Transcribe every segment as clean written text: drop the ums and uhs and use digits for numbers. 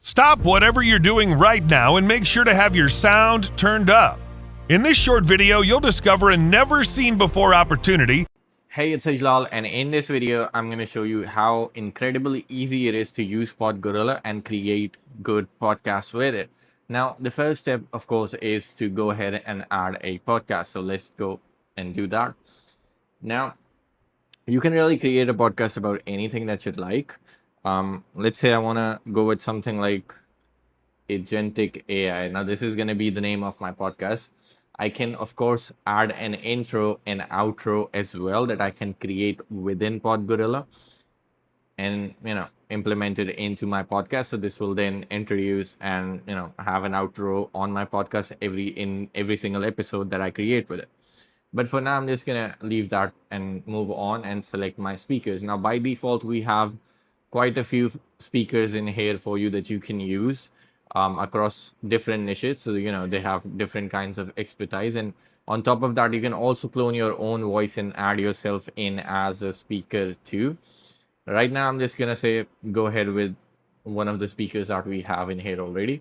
Stop whatever you're doing right now and make sure to have your sound turned up. In this short video, you'll discover a never-seen-before opportunity. Hey, it's Ajlal, and in this video, I'm going to show you how incredibly easy it is to use PodGorilla and create good podcasts with it. Now, the first step, of course, is to go ahead and add a podcast. So let's go and do that. Now, you can really create a podcast about anything that you'd like. Let's say I want to go with something like agentic AI. Now, this is going to be the name of my podcast. I can, of course, add an intro and outro as well that I can create within PodGorilla and, implement it into my podcast. So this will then introduce and, have an outro on my podcast in every single episode that I create with it. But for now, I'm just going to leave that and move on and select my speakers. Now, by default, we have quite a few speakers in here for you that you can use across different niches. So, they have different kinds of expertise. And on top of that, you can also clone your own voice and add yourself in as a speaker too. Right now, I'm just going to say, go ahead with one of the speakers that we have in here already.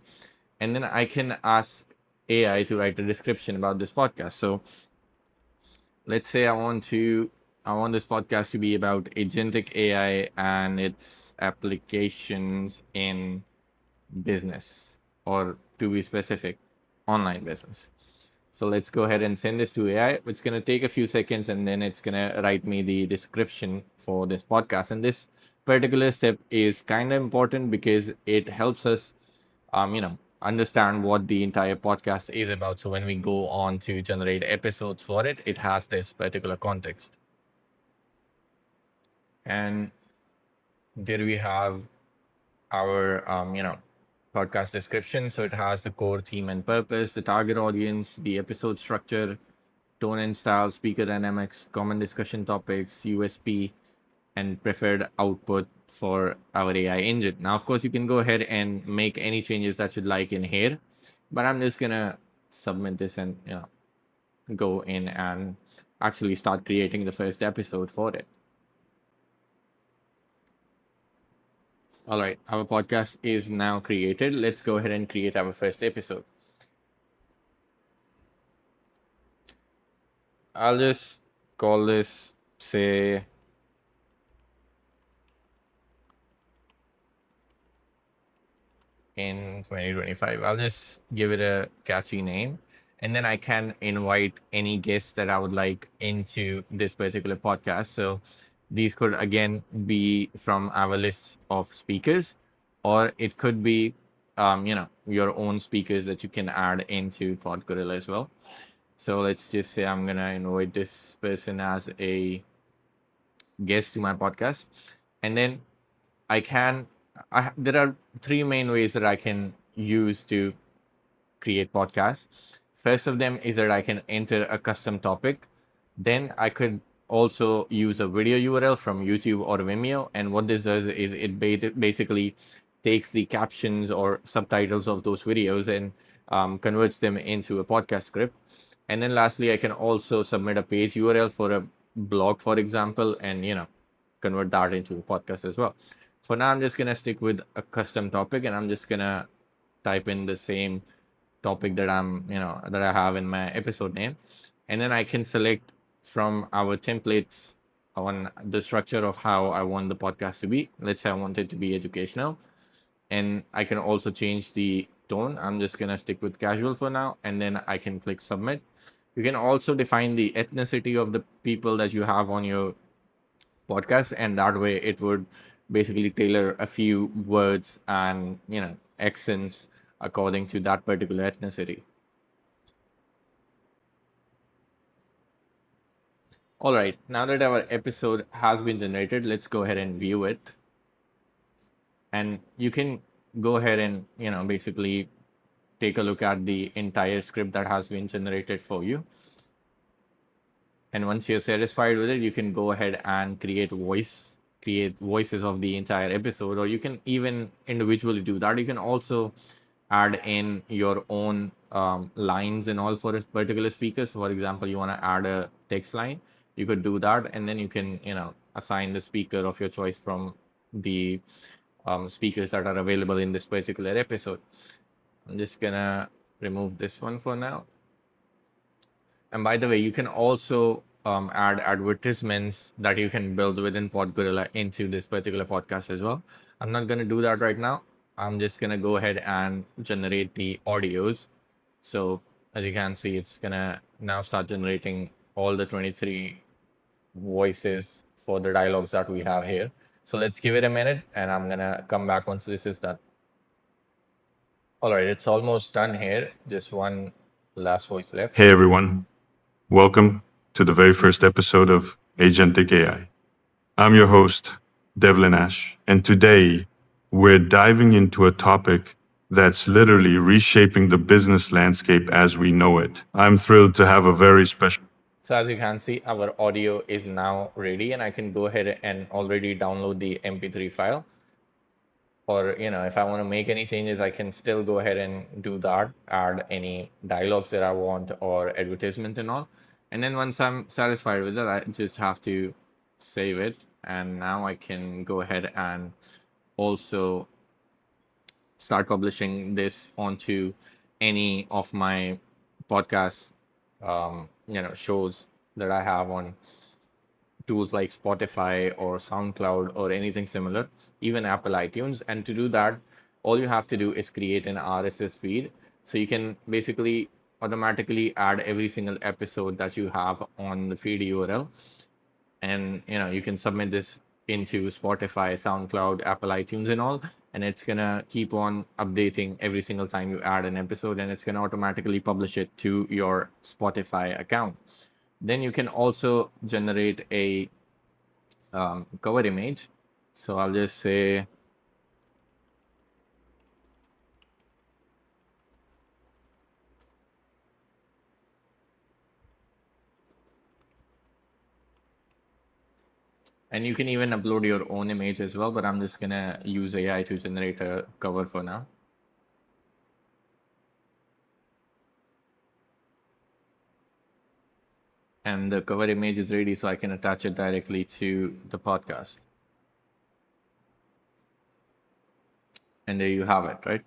And then I can ask AI to write a description about this podcast. So let's say I want this podcast to be about agentic AI and its applications in business, or to be specific, online business. So let's go ahead and send this to AI. It's going to take a few seconds and then it's going to write me the description for this podcast. And this particular step is kind of important because it helps us, understand what the entire podcast is about. So when we go on to generate episodes for it, it has this particular context. And there we have our, podcast description. So it has the core theme and purpose, the target audience, the episode structure, tone and style, speaker dynamics, common discussion topics, USP, and preferred output for our AI engine. Now, of course, you can go ahead and make any changes that you'd like in here, but I'm just gonna submit this and go in and actually start creating the first episode for it. All right, our podcast is now created. Let's go ahead and create our first episode. I'll just call this, say, in 2025. I'll just give it a catchy name. And then I can invite any guests that I would like into this particular podcast. So these could again be from our list of speakers, or it could be, your own speakers that you can add into PodGorilla as well. So let's just say I'm gonna invite this person as a guest to my podcast, and then there are three main ways that I can use to create podcasts. First of them is that I can enter a custom topic. Then I could also use a video URL from YouTube or Vimeo. And what this does is it basically takes the captions or subtitles of those videos and converts them into a podcast script. And then lastly, I can also submit a page URL for a blog, for example, and convert that into a podcast as well. For now, I'm just gonna stick with a custom topic, and I'm just gonna type in the same topic that I have in my episode name, and then I can select from our templates on the structure of how I want the podcast to be. Let's say I want it to be educational, and I can also change the tone. I'm just gonna stick with casual for now, and then I can click submit. You can also define the ethnicity of the people that you have on your podcast, and that way it would basically tailor a few words and accents according to that particular ethnicity. All right, now that our episode has been generated, let's go ahead and view it. And you can go ahead and basically take a look at the entire script that has been generated for you. And once you're satisfied with it, you can go ahead and create voices of the entire episode, or you can even individually do that. You can also add in your own lines and all for a particular speaker. So for example, you want to add a text line, you could do that, and then you can assign the speaker of your choice from the speakers that are available in this particular episode. I'm just gonna remove this one for now. And by the way, you can also add advertisements that you can build within PodGorilla into this particular podcast as well. I'm not going to do that right now. I'm just going to go ahead and generate the audios. So as you can see, it's going to now start generating all the 23 voices for the dialogues that we have here. So let's give it a minute and I'm going to come back once this is done. All right, it's almost done here. Just one last voice left. Hey everyone, welcome to the very first episode of Agentic AI. I'm your host, Devlin Ash, and today we're diving into a topic that's literally reshaping the business landscape as we know it. I'm thrilled to have a very special. So as you can see, our audio is now ready and I can go ahead and already download the MP3 file. Or, if I want to make any changes, I can still go ahead and do that, add any dialogues that I want or advertisement and all. And then once I'm satisfied with it, I just have to save it. And now I can go ahead and also start publishing this onto any of my podcast shows that I have on tools like Spotify or SoundCloud or anything similar, even Apple iTunes. And to do that, all you have to do is create an RSS feed. So you can basically automatically add every single episode that you have on the feed URL. And you can submit this into Spotify, SoundCloud, Apple iTunes and all. And it's gonna keep on updating every single time you add an episode, and it's gonna automatically publish it to your Spotify account. Then you can also generate a cover image. So I'll just say and you can even upload your own image as well, but I'm just gonna use AI to generate a cover for now. And the cover image is ready, so I can attach it directly to the podcast. And there you have it, right?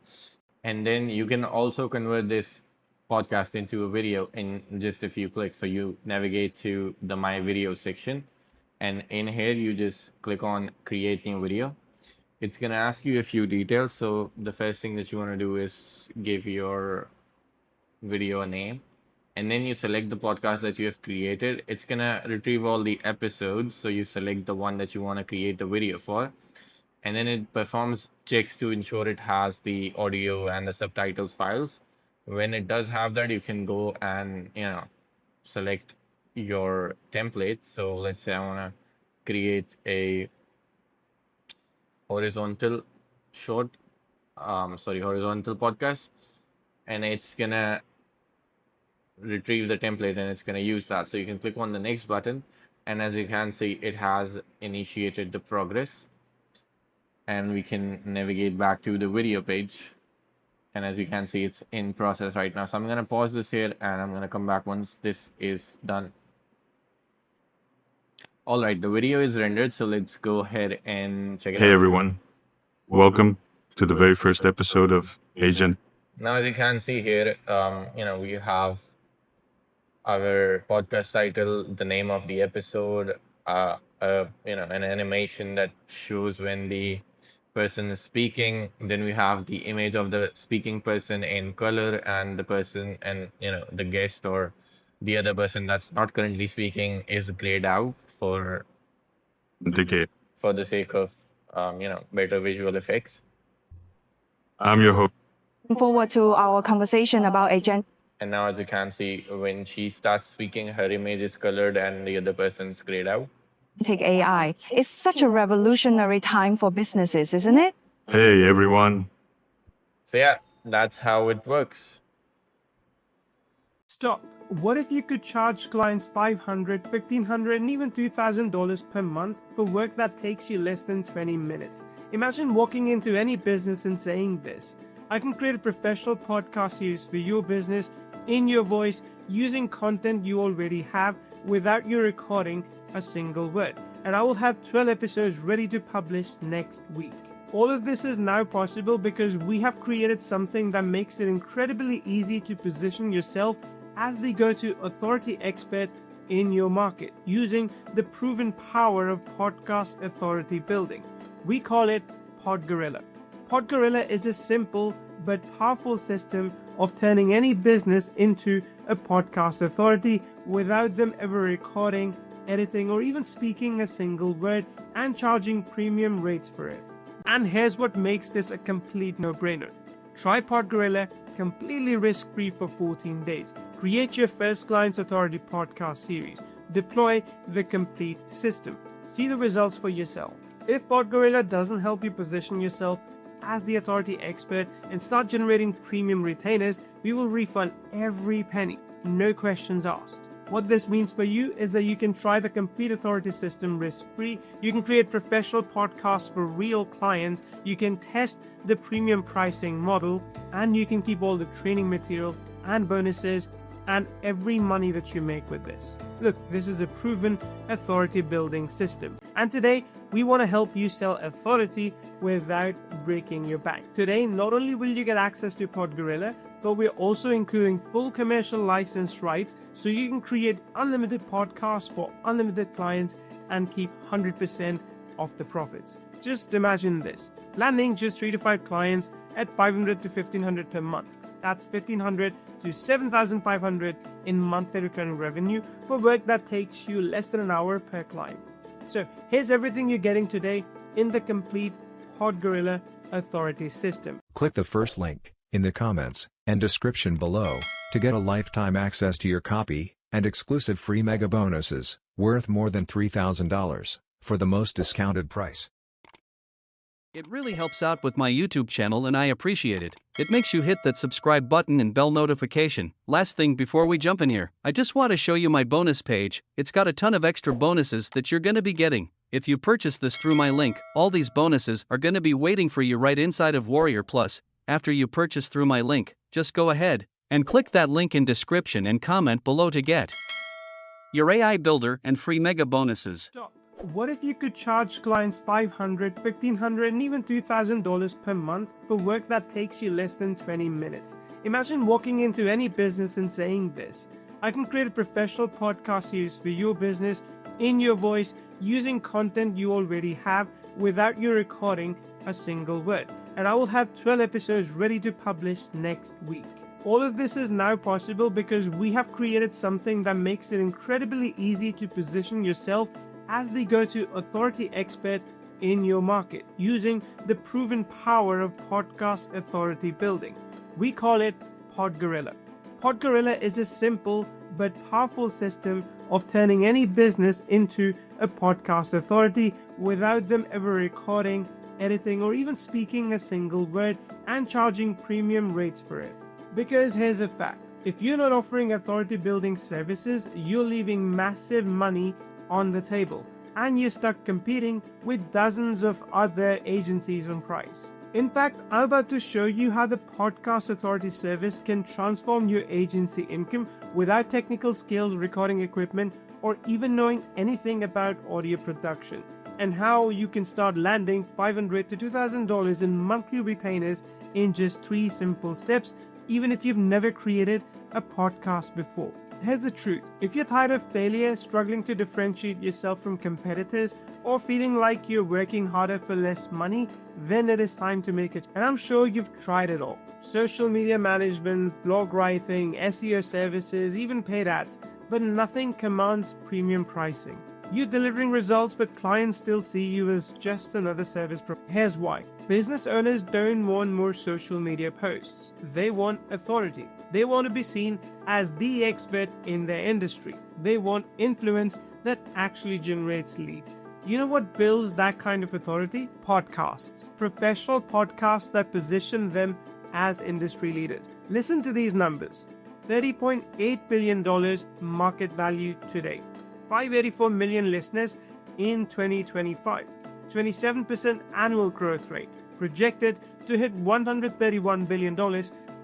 And then you can also convert this podcast into a video in just a few clicks. So you navigate to the My Video section, and in here you just click on creating a video. It's going to ask you a few details. So the first thing that you want to do is give your video a name, and then you select the podcast that you have created. It's going to retrieve all the episodes. So you select the one that you want to create the video for, and then it performs checks to ensure it has the audio and the subtitles files. When it does have that, you can go and select your template. So let's say I want to create a horizontal podcast, and it's gonna retrieve the template and it's gonna use that. So you can click on the next button, and as you can see, it has initiated the progress, and we can navigate back to the video page. And as you can see, it's in process right now. So I'm gonna pause this here and I'm gonna come back once this is done. All right, the video is rendered, so let's go ahead and check it out. Hey everyone, welcome to the very first episode of Agent. Now, as you can see here, we have our podcast title, the name of the episode, an animation that shows when the person is speaking. Then we have the image of the speaking person in color, and the person and the guest or the other person that's not currently speaking is grayed out for the sake of better visual effects. I'm your host. Looking forward to our conversation about agent. And now, as you can see, when she starts speaking, her image is colored and the other person's grayed out. Take AI. It's such a revolutionary time for businesses, isn't it? Hey everyone. So yeah, that's how it works. Stop. What if you could charge clients $500, $1,500, and even $2,000 per month for work that takes you less than 20 minutes? Imagine walking into any business and saying this: I can create a professional podcast series for your business in your voice using content you already have without you recording a single word. And I will have 12 episodes ready to publish next week. All of this is now possible because we have created something that makes it incredibly easy to position yourself as the go-to authority expert in your market using the proven power of podcast authority building. We call it PodGorilla. PodGorilla is a simple but powerful system of turning any business into a podcast authority without them ever recording, editing, or even speaking a single word and charging premium rates for it. And here's what makes this a complete no-brainer. Try PodGorilla completely risk-free for 14 days. Create your first client's authority podcast series. Deploy the complete system. See the results for yourself. If PodGorilla doesn't help you position yourself as the authority expert and start generating premium retainers, we will refund every penny, no questions asked. What this means for you is that you can try the complete authority system risk-free, you can create professional podcasts for real clients, you can test the premium pricing model, and you can keep all the training material and bonuses and every money that you make with this. Look, this is a proven authority building system. And today, we want to help you sell authority without breaking your bank. Today, not only will you get access to PodGorilla, but we're also including full commercial license rights so you can create unlimited podcasts for unlimited clients and keep 100% of the profits. Just imagine this, landing just 3 to 5 clients at $500 to $1,500 per month. That's $1,500 to $7,500 in monthly recurring revenue for work that takes you less than an hour per client. So here's everything you're getting today in the complete PodGorilla authority system. Click the first link in the comments and description below to get a lifetime access to your copy and exclusive free mega bonuses worth more than $3,000 for the most discounted price. It really helps out with my YouTube channel and I appreciate it. It makes you hit that subscribe button and bell notification. Last thing before we jump in here, I just want to show you my bonus page. It's got a ton of extra bonuses that you're gonna be getting. If you purchase this through my link, all these bonuses are gonna be waiting for you right inside of Warrior Plus. After you purchase through my link, just go ahead and click that link in description and comment below to get your AI builder and free mega bonuses. Stop. What if you could charge clients $500, $1,500, and even $2,000 per month for work that takes you less than 20 minutes? Imagine walking into any business and saying this: I can create a professional podcast series for your business in your voice using content you already have without you recording a single word. And I will have 12 episodes ready to publish next week. All of this is now possible because we have created something that makes it incredibly easy to position yourself as the go-to authority expert in your market using the proven power of podcast authority building. We call it PodGorilla. PodGorilla is a simple but powerful system of turning any business into a podcast authority without them ever recording, editing, or even speaking a single word and charging premium rates for it. Because here's a fact: if you're not offering authority building services, you're leaving massive money on the table and you're stuck competing with dozens of other agencies on price. In fact, I'm about to show you how the podcast authority service can transform your agency income without technical skills, recording equipment, or even knowing anything about audio production, and how you can start landing $500 to $2,000 in monthly retainers in just 3 simple steps, even if you've never created a podcast before. Here's the truth: if you're tired of failure, struggling to differentiate yourself from competitors, or feeling like you're working harder for less money, then it is time to make it. And I'm sure you've tried it all: social media management, blog writing, SEO services, even paid ads, but nothing commands premium pricing. You're delivering results, but clients still see you as just another service provider. Here's why: business owners don't want more social media posts. They want authority. They want to be seen as the expert in their industry. They want influence that actually generates leads. You know what builds that kind of authority? Podcasts. Professional podcasts that position them as industry leaders. Listen to these numbers: $30.8 billion market value today, 584 million listeners in 2025, 27% annual growth rate, projected to hit $131 billion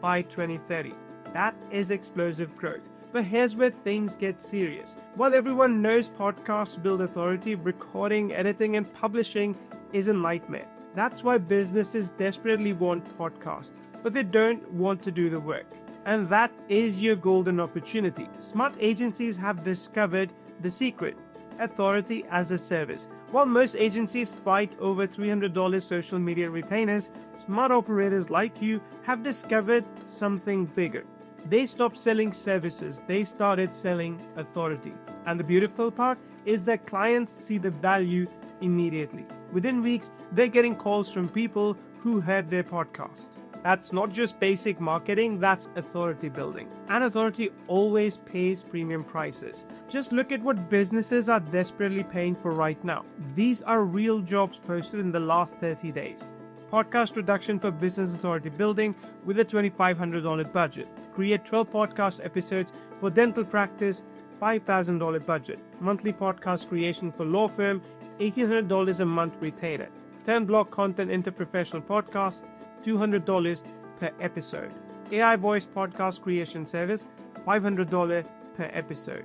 by 2030. That is explosive growth. But here's where things get serious. While everyone knows podcasts build authority, recording, editing, and publishing is a nightmare. That's why businesses desperately want podcasts, but they don't want to do the work. And that is your golden opportunity. Smart agencies have discovered the secret: authority as a service. While most agencies fight over $300 social media retainers, smart operators like you have discovered something bigger. They stopped selling services, they started selling authority. And the beautiful part is that clients see the value immediately. Within weeks, they're getting calls from people who heard their podcast. That's not just basic marketing, that's authority building. And authority always pays premium prices. Just look at what businesses are desperately paying for right now. These are real jobs posted in the last 30 days. Podcast production for business authority building with a $2,500 budget. Create 12 podcast episodes for dental practice, $5,000 budget. Monthly podcast creation for law firm, $1,800 a month retainer. 10 blog content into professional podcasts, $200 per episode. AI voice podcast creation service, $500 per episode.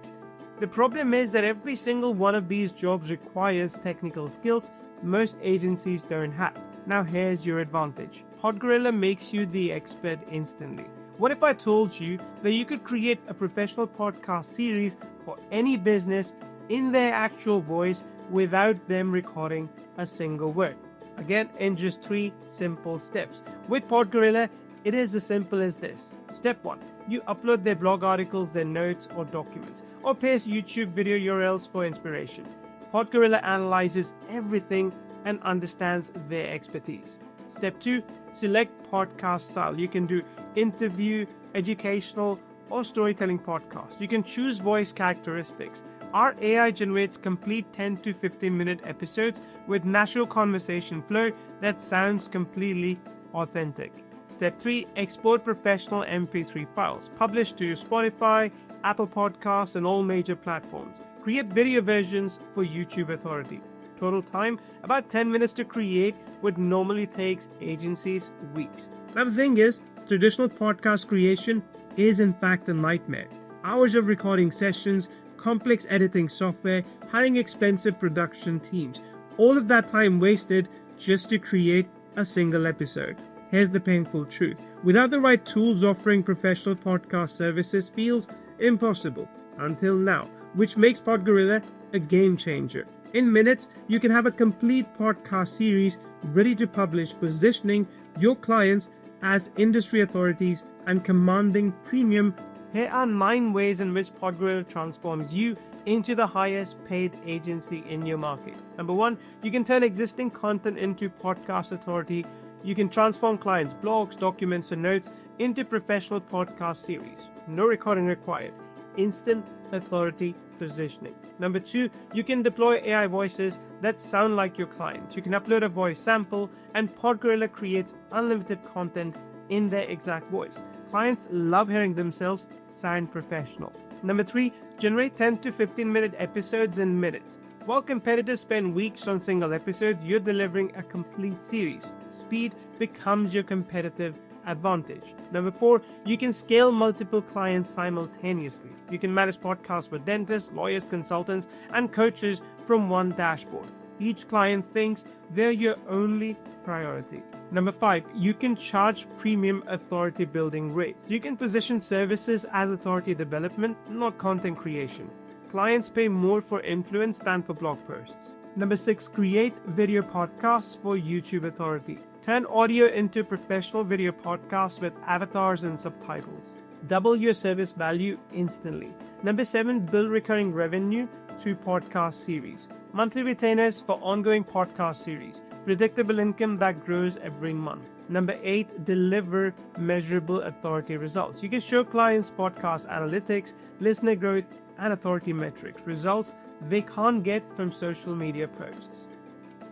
The problem is that every single one of these jobs requires technical skills most agencies don't have. Now here's your advantage. PodGorilla makes you the expert instantly. What if I told you that you could create a professional podcast series for any business in their actual voice without them recording a single word? Again, in just 3 simple steps. With PodGorilla, it is as simple as this. Step 1. You upload their blog articles, their notes or documents, or paste YouTube video URLs for inspiration. PodGorilla analyzes everything and understands their expertise. Step 2. Select podcast style. You can do interview, educational, or storytelling podcasts. You can choose voice characteristics. Our AI generates complete 10 to 15 minute episodes with natural conversation flow that sounds completely authentic. Step 3. Export professional MP3 files. Publish to Spotify, Apple Podcasts, and all major platforms. Create video versions for YouTube Authority. Total time, about 10 minutes to create, what normally takes agencies weeks. Now the thing is, traditional podcast creation is in fact a nightmare. Hours of recording sessions, complex editing software, hiring expensive production teams. All of that time wasted just to create a single episode. Here's the painful truth. Without the right tools, offering professional podcast services feels impossible until now, which makes PodGorilla a game changer. In minutes, you can have a complete podcast series ready to publish, positioning your clients as industry authorities and commanding premium. Here are 9 ways in which PodGorilla transforms you into the highest paid agency in your market. Number 1, you can turn existing content into podcast authority. You can transform clients' blogs, documents, and notes into professional podcast series. No recording required. Instant authority positioning. Number 2, you can deploy AI voices that sound like your clients. You can upload a voice sample and PodGorilla creates unlimited content in their exact voice. Clients love hearing themselves sound professional. Number 3, generate 10 to 15 minute episodes in minutes. While competitors spend weeks on single episodes, you're delivering a complete series. Speed becomes your competitive advantage. Number 4, you can scale multiple clients simultaneously. You can manage podcasts for dentists, lawyers, consultants, and coaches from one dashboard. Each client thinks they're your only priority. Number 5, you can charge premium authority building rates. You can position services as authority development, not content creation. Clients pay more for influence than for blog posts. Number 6, create video podcasts for YouTube Authority. Turn audio into professional video podcasts with avatars and subtitles. Double your service value instantly. Number 7, build recurring revenue through podcast series. Monthly retainers for ongoing podcast series. Predictable income that grows every month. Number 8, deliver measurable authority results. You can show clients podcast analytics, listener growth, and authority metrics, results they can't get from social media posts.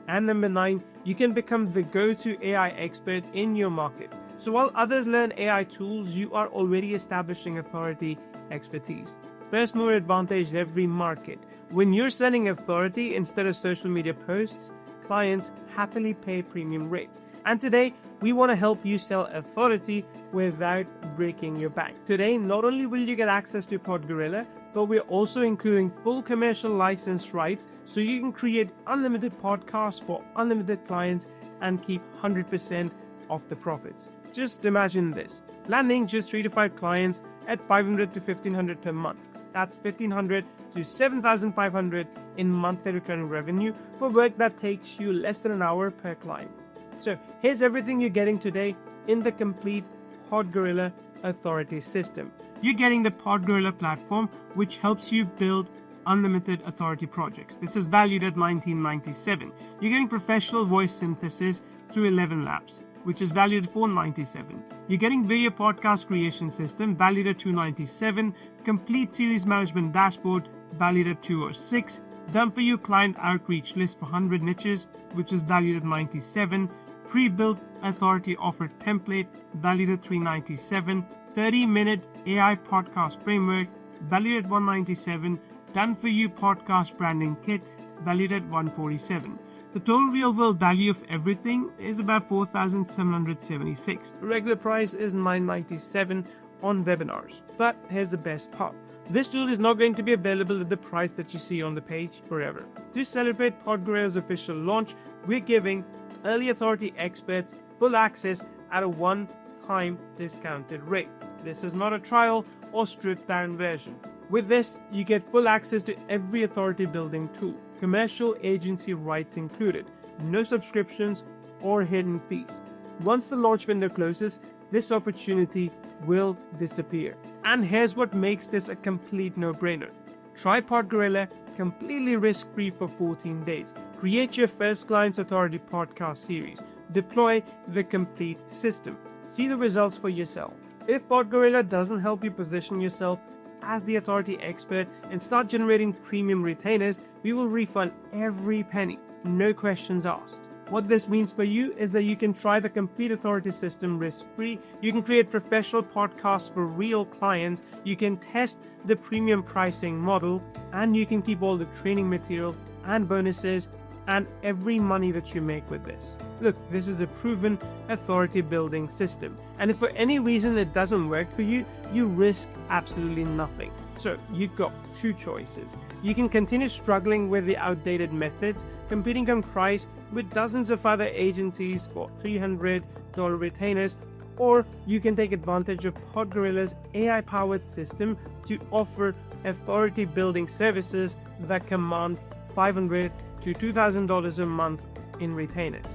And number 9, you can become the go-to AI expert in your market. So while others learn AI tools, you are already establishing authority expertise. First mover advantage in every market. When you're selling authority instead of social media posts, clients happily pay premium rates. And today, we want to help you sell authority without breaking your bank. Today, not only will you get access to PodGorilla, but we're also including full commercial license rights so you can create unlimited podcasts for unlimited clients and keep 100% of the profits. Just imagine this, landing just 3 to 5 clients at $500 to $1,500 per month. That's $1,500 to $7,500 in monthly recurring revenue for work that takes you less than an hour per client. So here's everything you're getting today in the complete PodGorilla authority system. You're getting the PodGorilla platform, which helps you build unlimited authority projects. This is valued at $19.97. You're getting professional voice synthesis through 11 Labs, which is valued at $497. You're getting video podcast creation system valued at $297. Complete series management dashboard valued at $206. Done for you client outreach list for 100 niches, which is valued at $97. Pre-built authority offer template valued at $397. 30-minute AI podcast framework valued at $197. Done for you podcast branding kit valued at $147. The total real-world value of everything is about $4,776. The regular price is $997 on webinars. But here's the best part. This tool is not going to be available at the price that you see on the page forever. To celebrate PodGorilla's official launch, we're giving early authority experts full access at a one-time discounted rate. This is not a trial or stripped-down version. With this, you get full access to every authority building tool, commercial agency rights included, no subscriptions or hidden fees. Once the launch window closes, this opportunity will disappear. And here's what makes this a complete no-brainer. Try PodGorilla completely risk-free for 14 days. Create your first client's authority podcast series. Deploy the complete system. See the results for yourself. If PodGorilla doesn't help you position yourself as the authority expert and start generating premium retainers, we will refund every penny, no questions asked. What this means for you is that you can try the complete authority system risk-free, you can create professional podcasts for real clients, you can test the premium pricing model, and you can keep all the training material and bonuses and every money that you make with this. Look, this is a proven authority building system, and if for any reason it doesn't work for you, you risk absolutely nothing. So you've got two choices. You can continue struggling with the outdated methods, competing on price with dozens of other agencies for $300 retainers, or you can take advantage of PodGorilla's AI-powered system to offer authority building services that command $500 to $2,000 a month in retainers.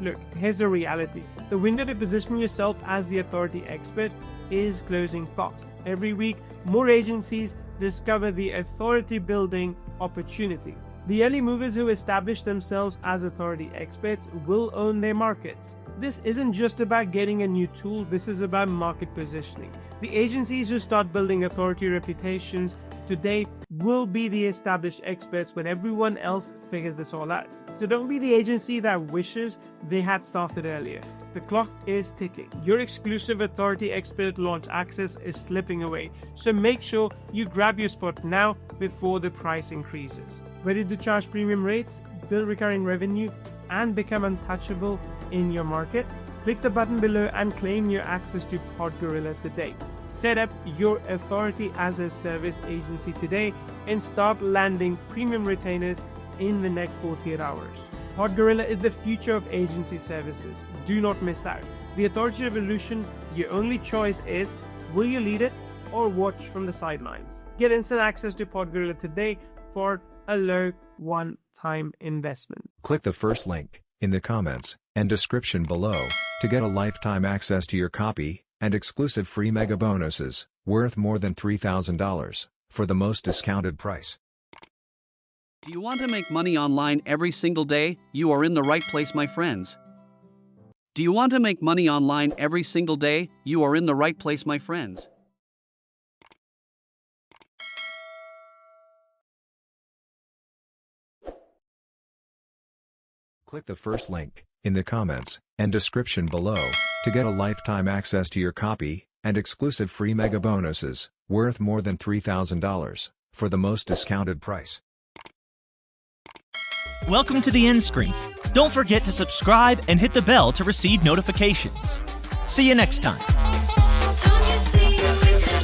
Look, here's the reality. The window to position yourself as the authority expert is closing fast. Every week, more agencies discover the authority building opportunity. The early movers who establish themselves as authority experts will own their markets. This isn't just about getting a new tool, this is about market positioning. The agencies who start building authority reputations today will be the established experts when everyone else figures this all out. So don't be the agency that wishes they had started earlier. The clock is ticking. Your exclusive authority expert launch access is slipping away. So make sure you grab your spot now before the price increases. Ready to charge premium rates, build recurring revenue, and become untouchable in your market? Click the button below and claim your access to PodGorilla today. Set up your authority as a service agency today and start landing premium retainers in the next 48 hours. PodGorilla is the future of agency services. Do not miss out. The authority revolution, your only choice is, will you lead it or watch from the sidelines? Get instant access to PodGorilla today for a low one-time investment. Click the first link in the comments and description below to get a lifetime access to your copy and exclusive free mega bonuses worth more than $3,000 for the most discounted price. Do you want to make money online every single day? You are in the right place, my friends. Do you want to make money online every single day? You are in the right place, my friends. Click the first link in the comments and description below to get a lifetime access to your copy and exclusive free mega bonuses worth more than $3,000 for the most discounted price. Welcome to the end screen. Don't forget to subscribe and hit the bell to receive notifications. See you next time.